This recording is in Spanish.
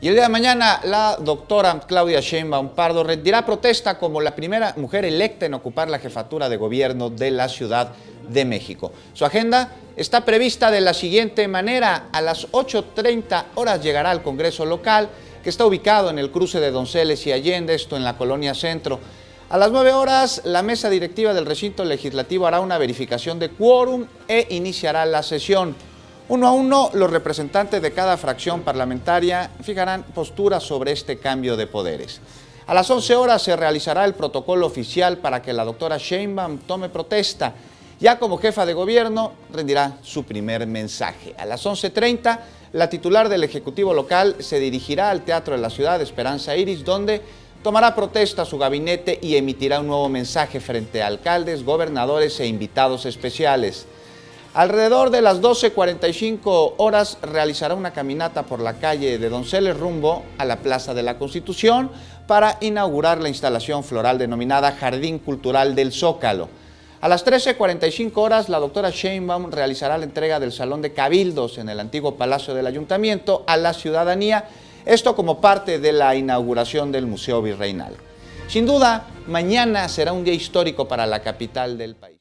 Y el día de mañana la doctora Claudia Sheinbaum Pardo rendirá protesta como la primera mujer electa en ocupar la jefatura de gobierno de la Ciudad de México. Su agenda está prevista de la siguiente manera: a las 8:30 horas llegará al Congreso local, que está ubicado en el cruce de Donceles y Allende, esto en la Colonia Centro. A las 9 horas, la mesa directiva del recinto legislativo hará una verificación de quórum e iniciará la sesión. Uno a uno, los representantes de cada fracción parlamentaria fijarán posturas sobre este cambio de poderes. A las 11 horas se realizará el protocolo oficial para que la doctora Sheinbaum tome protesta. Ya como jefa de gobierno, rendirá su primer mensaje. A las 11:30, la titular del Ejecutivo local se dirigirá al Teatro de la Ciudad, Esperanza Iris, donde tomará protesta a su gabinete y emitirá un nuevo mensaje frente a alcaldes, gobernadores e invitados especiales. Alrededor de las 12:45 horas realizará una caminata por la calle de Donceles rumbo a la Plaza de la Constitución para inaugurar la instalación floral denominada Jardín Cultural del Zócalo. A las 13:45 horas, la doctora Sheinbaum realizará la entrega del Salón de Cabildos en el antiguo Palacio del Ayuntamiento a la ciudadanía, esto como parte de la inauguración del Museo Virreinal. Sin duda, mañana será un día histórico para la capital del país.